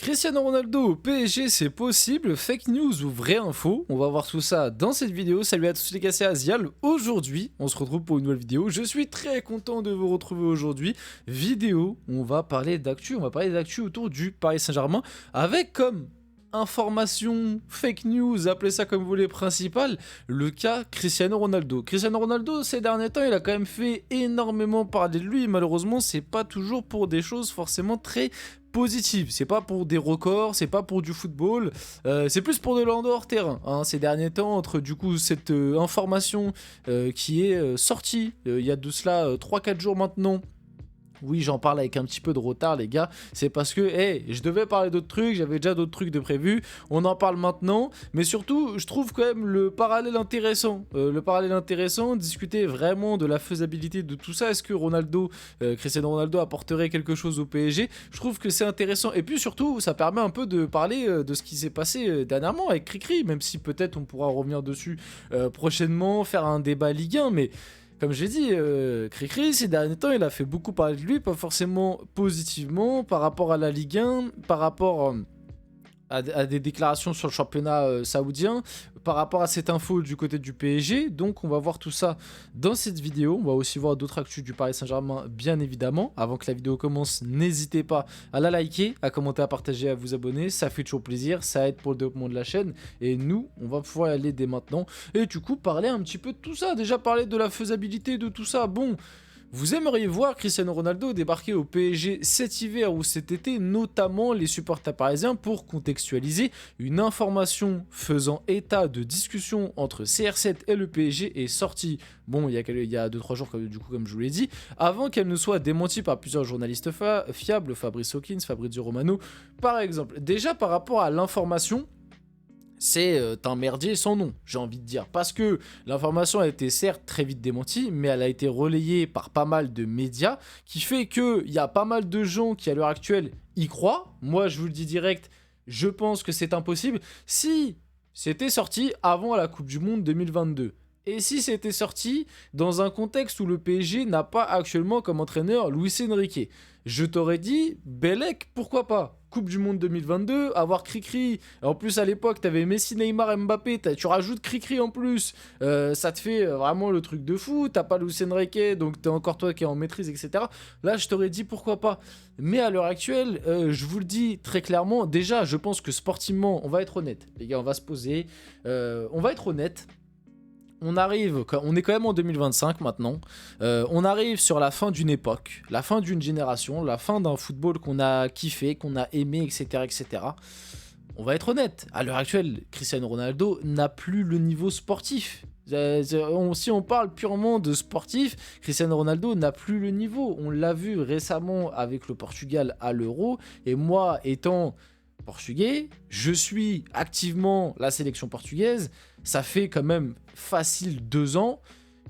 Cristiano Ronaldo au PSG, c'est possible? Fake news ou vraie info? On va voir tout ça dans cette vidéo. Salut à tous les gars, c'est Azial. Aujourd'hui, on se retrouve pour une nouvelle vidéo. Je suis très content de vous retrouver aujourd'hui. Vidéo, on va parler d'actu. On va parler d'actu autour du Paris Saint-Germain avec comme information, fake news, appelez ça comme vous voulez, principal, le cas Cristiano Ronaldo. Cristiano Ronaldo, ces derniers temps, il a quand même fait énormément parler de lui. Malheureusement, c'est pas toujours pour des choses forcément très positive, c'est pas pour des records, c'est pas pour du football, c'est plus pour de l'en-dehors terrain, hein, ces derniers temps, entre du coup cette information qui est sortie il y a de cela 3-4 jours maintenant. Oui, j'en parle avec un petit peu de retard, les gars. C'est parce que, hey, je devais parler d'autres trucs, j'avais déjà d'autres trucs de prévus. On en parle maintenant, mais surtout, je trouve quand même le parallèle intéressant. Discuter vraiment de la faisabilité de tout ça. Est-ce que Cristiano Ronaldo apporterait quelque chose au PSG? Je trouve que c'est intéressant. Et puis surtout, ça permet un peu de parler de ce qui s'est passé dernièrement avec Cricri, même si peut-être on pourra revenir dessus prochainement, faire un débat Ligue 1, mais comme j'ai dit, Cricri, ces derniers temps, il a fait beaucoup parler de lui, pas forcément positivement, par rapport à la Ligue 1, par rapport à des déclarations sur le championnat saoudien, par rapport à cette info du côté du PSG. Donc on va voir tout ça dans cette vidéo. On va aussi voir d'autres actus du Paris Saint-Germain, bien évidemment. Avant que la vidéo commence, n'hésitez pas à la liker, à commenter, à partager, à vous abonner. Ça fait toujours plaisir, ça aide pour le développement de la chaîne. Et nous, on va pouvoir y aller dès maintenant. Et du coup, parler un petit peu de tout ça. Déjà parler de la faisabilité de tout ça. Bon, vous aimeriez voir Cristiano Ronaldo débarquer au PSG cet hiver ou cet été, notamment les supporters parisiens, pour contextualiser une information faisant état de discussion entre CR7 et le PSG est sortie, bon, il y a 2-3 jours, du coup, comme je vous l'ai dit, avant qu'elle ne soit démentie par plusieurs journalistes fiables, Fabrice Hawkins, Fabrizio Romano, par exemple. Déjà, par rapport à l'information, c'est un merdier sans nom, j'ai envie de dire. Parce que l'information a été certes très vite démentie, mais elle a été relayée par pas mal de médias, qui fait qu'il y a pas mal de gens qui, à l'heure actuelle, y croient. Moi, je vous le dis direct, je pense que c'est impossible. Si c'était sorti avant la Coupe du Monde 2022, et si c'était sorti dans un contexte où le PSG n'a pas actuellement comme entraîneur Luis Enrique, je t'aurais dit, Bellec, pourquoi pas? Coupe du Monde 2022, avoir Cricri, en plus à l'époque t'avais Messi, Neymar, Mbappé, tu rajoutes Cricri en plus, ça te fait vraiment le truc de fou, t'as pas Luis Enrique, donc t'es encore toi qui es en maîtrise, etc. Là je t'aurais dit pourquoi pas, mais à l'heure actuelle, je vous le dis très clairement, déjà je pense que sportivement, on va être honnête, les gars, on va se poser, on va être honnête. On est quand même en 2025 maintenant, on arrive sur la fin d'une époque, la fin d'une génération, la fin d'un football qu'on a kiffé, qu'on a aimé, etc., etc. On va être honnête, à l'heure actuelle, Cristiano Ronaldo n'a plus le niveau sportif. Si on parle purement de sportif, Cristiano Ronaldo n'a plus le niveau. On l'a vu récemment avec le Portugal à l'Euro, et moi étant portugais, je suis activement la sélection portugaise, ça fait quand même facile 2 ans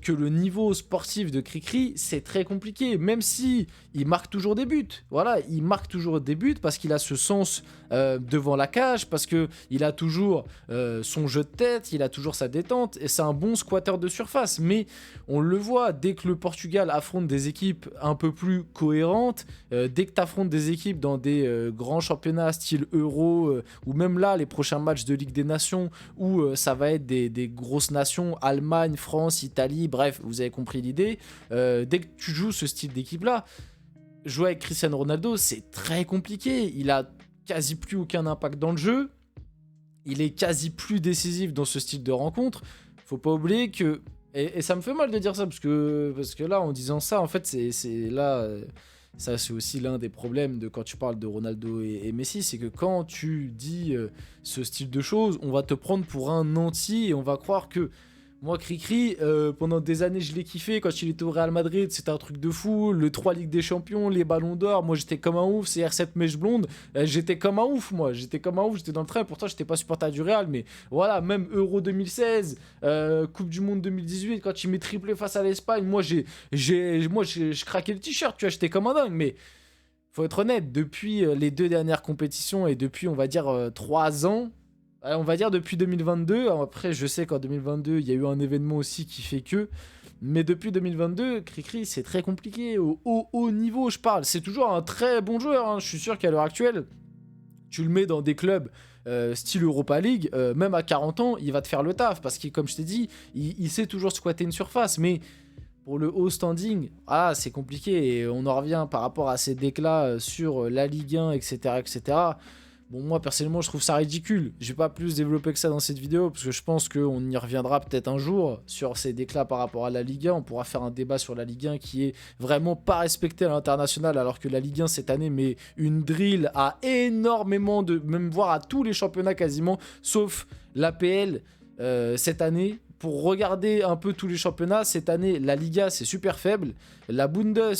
que le niveau sportif de Cricri, c'est très compliqué, même si il marque toujours des buts. Voilà, il marque toujours des buts parce qu'il a ce sens devant la cage, parce qu'il a toujours son jeu de tête, il a toujours sa détente, et c'est un bon squatteur de surface. Mais on le voit, dès que le Portugal affronte des équipes un peu plus cohérentes, dès que tu affrontes des équipes dans des grands championnats style Euro, ou même là, les prochains matchs de Ligue des Nations, où ça va être des grosses nations, Allemagne, France, Italie, bref, vous avez compris l'idée. Dès que tu joues ce style d'équipe-là, jouer avec Cristiano Ronaldo, c'est très compliqué. Il a quasi plus aucun impact dans le jeu. Il est quasi plus décisif dans ce style de rencontre. Faut pas oublier que... Et ça me fait mal de dire ça, parce que là, en disant ça, en fait, c'est là... ça, c'est aussi l'un des problèmes de quand tu parles de Ronaldo et Messi, c'est que quand tu dis ce style de choses, on va te prendre pour un nanti et on va croire que... Moi, Cricri, pendant des années, je l'ai kiffé. Quand il était au Real Madrid, c'était un truc de fou. Le 3 Ligue des Champions, les Ballons d'Or, moi, j'étais comme un ouf. CR7 mèche blonde, j'étais comme un ouf, moi. J'étais comme un ouf, j'étais dans le train. Pourtant, j'étais pas supporter du Real. Mais voilà, même Euro 2016, Coupe du Monde 2018, quand il met triplé face à l'Espagne, moi, je craquais le t-shirt, tu vois, j'étais comme un dingue. Mais faut être honnête, depuis les 2 dernières compétitions et depuis, on va dire, 3 ans, on va dire depuis 2022, après je sais qu'en 2022 il y a eu un événement aussi qui fait que, mais depuis 2022, Cricri c'est très compliqué, au haut niveau je parle, c'est toujours un très bon joueur, hein. Je suis sûr qu'à l'heure actuelle, tu le mets dans des clubs style Europa League, même à 40 ans, il va te faire le taf. Parce que, comme je t'ai dit, il sait toujours squatter une surface. Mais pour le haut standing, c'est compliqué. Et on en revient par rapport à ces déclats sur la Ligue 1, etc., etc. Bon, moi, personnellement, je trouve ça ridicule. Je vais pas plus développer que ça dans cette vidéo, parce que je pense qu'on y reviendra peut-être un jour sur ces déclats par rapport à la Ligue 1. On pourra faire un débat sur la Ligue 1 qui est vraiment pas respectée à l'international, alors que la Ligue 1, cette année, met une drill à énormément de... même voire à tous les championnats quasiment, sauf l'APL cette année. Pour regarder un peu tous les championnats, cette année, la Liga, c'est super faible. La Bundes...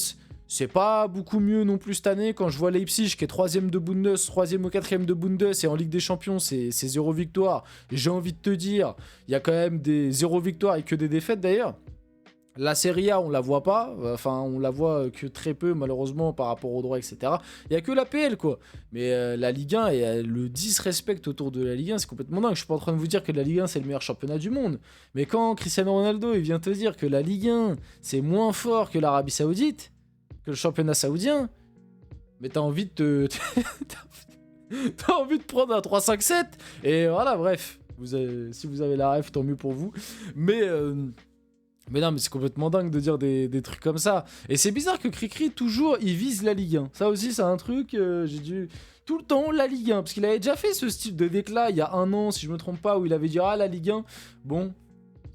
c'est pas beaucoup mieux non plus cette année. Quand je vois Leipzig qui est 3ème de Bundes, 3ème ou 4ème de Bundes et en Ligue des Champions, c'est 0 victoire. J'ai envie de te dire, il y a quand même des 0 victoires et que des défaites d'ailleurs. La Serie A, on la voit pas. Enfin, on la voit que très peu malheureusement par rapport aux droits, etc. Il y a que la PL quoi. Mais la Ligue 1 et le disrespect autour de la Ligue 1, c'est complètement dingue. Je suis pas en train de vous dire que la Ligue 1 c'est le meilleur championnat du monde. Mais quand Cristiano Ronaldo il vient te dire que la Ligue 1 c'est moins fort que l'Arabie Saoudite, que le championnat saoudien, mais t'as envie de t'as envie de prendre un 3-5-7 et voilà, bref, si vous avez la ref, tant mieux pour vous, mais non, mais c'est complètement dingue de dire des trucs comme ça. Et c'est bizarre que Cricri toujours il vise la Ligue 1. Ça aussi c'est un truc, j'ai dû tout le temps la Ligue 1, parce qu'il avait déjà fait ce style de déclat il y a un an si je me trompe pas, où il avait dit la Ligue 1, bon.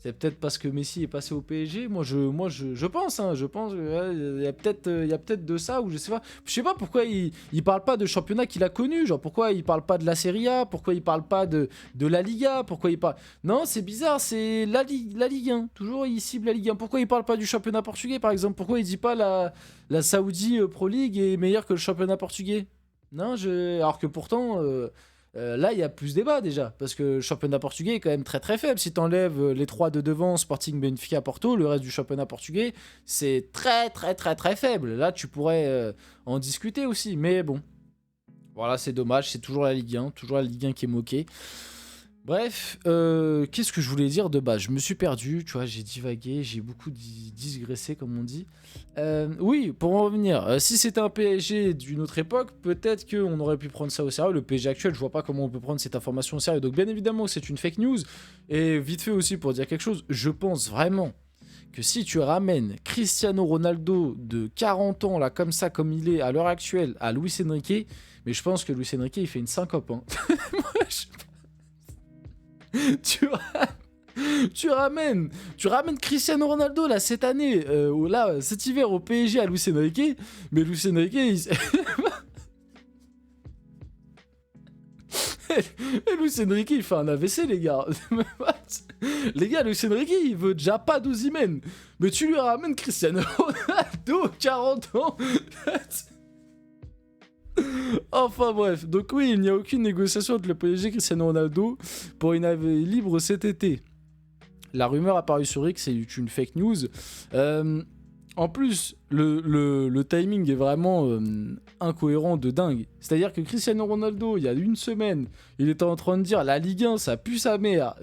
C'est peut-être parce que Messi est passé au PSG. Moi, je pense, hein, je pense qu'il y a peut-être de ça, ou je sais pas. Je sais pas pourquoi il parle pas de championnat qu'il a connu. Genre, pourquoi il parle pas de la Serie A, pourquoi il parle pas de la Liga, pourquoi il parle... Non, c'est bizarre, c'est la Ligue 1. Toujours, il cible la Ligue 1. Pourquoi il parle pas du championnat portugais, par exemple? Pourquoi il dit pas la Saudi Pro League est meilleure que le championnat portugais? Non, alors que pourtant... là, il y a plus débat déjà, parce que le championnat portugais est quand même très très faible. Si t'enlèves les 3 de devant, Sporting, Benfica, Porto, le reste du championnat portugais, c'est très très très très faible. Là, tu pourrais en discuter aussi, mais bon. Voilà, c'est dommage, c'est toujours la Ligue 1, toujours la Ligue 1 qui est moquée. Bref, qu'est-ce que je voulais dire de base? Je me suis perdu, tu vois, j'ai divagué, j'ai beaucoup digressé comme on dit. Oui, pour en revenir, si c'était un PSG d'une autre époque, peut-être qu'on aurait pu prendre ça au sérieux. Le PSG actuel, je vois pas comment on peut prendre cette information au sérieux. Donc bien évidemment, c'est une fake news. Et vite fait aussi pour dire quelque chose, je pense vraiment que si tu ramènes Cristiano Ronaldo de 40 ans, là, comme ça, comme il est à l'heure actuelle, à Luis Enrique, mais je pense que Luis Enrique, il fait une syncope, hein. Moi, tu ramènes Cristiano Ronaldo là cette année, là cet hiver au PSG à Luis Enrique, mais Luis Enrique et Luis Enrique il fait un AVC les gars. Les gars, Luis Enrique il veut déjà pas d'Osimhen, mais tu lui ramènes Cristiano Ronaldo 40 ans. Enfin bref, donc oui, il n'y a aucune négociation entre le PSG et Cristiano Ronaldo pour une AV libre cet été. La rumeur apparue sur X, c'est une fake news. En plus, le timing est vraiment incohérent de dingue. C'est-à-dire que Cristiano Ronaldo, il y a une semaine, il était en train de dire la Ligue 1, ça pue sa mère.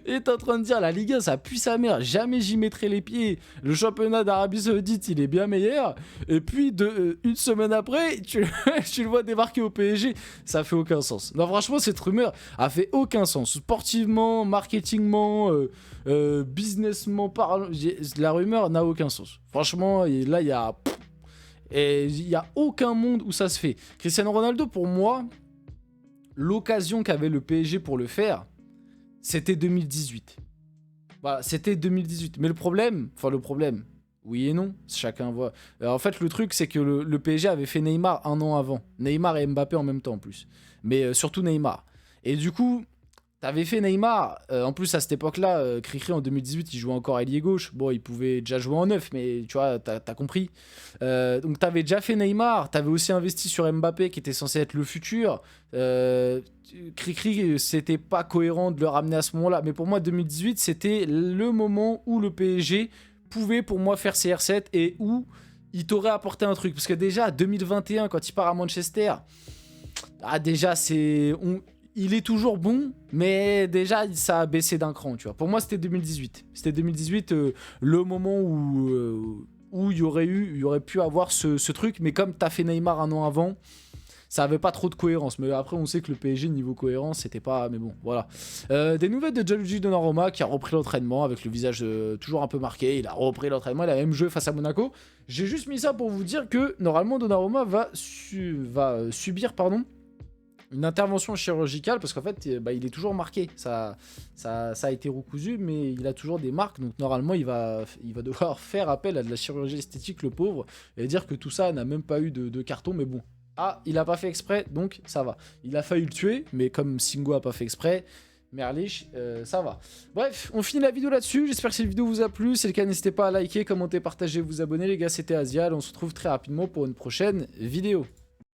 Il est en train de dire la Ligue 1 ça pue sa mère, jamais j'y mettrai les pieds, le championnat d'Arabie Saoudite il est bien meilleur, et puis une semaine après tu le vois débarquer au PSG, ça fait aucun sens. Non franchement cette rumeur a fait aucun sens, sportivement, marketingment, businessment parlant, la rumeur n'a aucun sens. Franchement là il y a... Et il n'y a aucun monde où ça se fait. Cristiano Ronaldo pour moi, l'occasion qu'avait le PSG pour le faire, c'était 2018. Voilà, c'était 2018. Mais le problème, oui et non, chacun voit. En fait, le truc, c'est que le PSG avait fait Neymar un an avant. Neymar et Mbappé en même temps, en plus. Mais surtout Neymar. Et du coup, t'avais fait Neymar. En plus, à cette époque-là, Cricri, en 2018, il jouait encore ailier gauche. Bon, il pouvait déjà jouer en neuf, mais tu vois, t'as compris. Donc, t'avais déjà fait Neymar. T'avais aussi investi sur Mbappé, qui était censé être le futur. Cricri, c'était pas cohérent de le ramener à ce moment-là. Mais pour moi, 2018, c'était le moment où le PSG pouvait, pour moi, faire CR7 et où il t'aurait apporté un truc. Parce que déjà, 2021, quand il part à Manchester, déjà, il est toujours bon, mais déjà, ça a baissé d'un cran, tu vois. Pour moi, c'était 2018. C'était 2018, le moment où il y aurait pu avoir ce truc. Mais comme t'as fait Neymar un an avant, ça avait pas trop de cohérence. Mais après, on sait que le PSG, niveau cohérence, c'était pas... Mais bon, voilà. Des nouvelles de Gianluigi Donnarumma qui a repris l'entraînement avec le visage toujours un peu marqué. Il a repris l'entraînement, il a même joué face à Monaco. J'ai juste mis ça pour vous dire que, normalement, Donnarumma va subir, pardon, une intervention chirurgicale parce qu'en fait il est toujours marqué, ça a été recousu mais il a toujours des marques, donc normalement il va devoir faire appel à de la chirurgie esthétique, le pauvre, et dire que tout ça n'a même pas eu de carton, mais bon, il a pas fait exprès donc ça va, il a failli le tuer mais comme Singo a pas fait exprès, Merlich, ça va. Bref, on finit la vidéo là-dessus. J'espère que cette vidéo vous a plu. Si c'est le cas, n'hésitez pas à liker, commenter, partager, vous abonner. Les gars, c'était Azial. On se retrouve très rapidement pour une prochaine vidéo.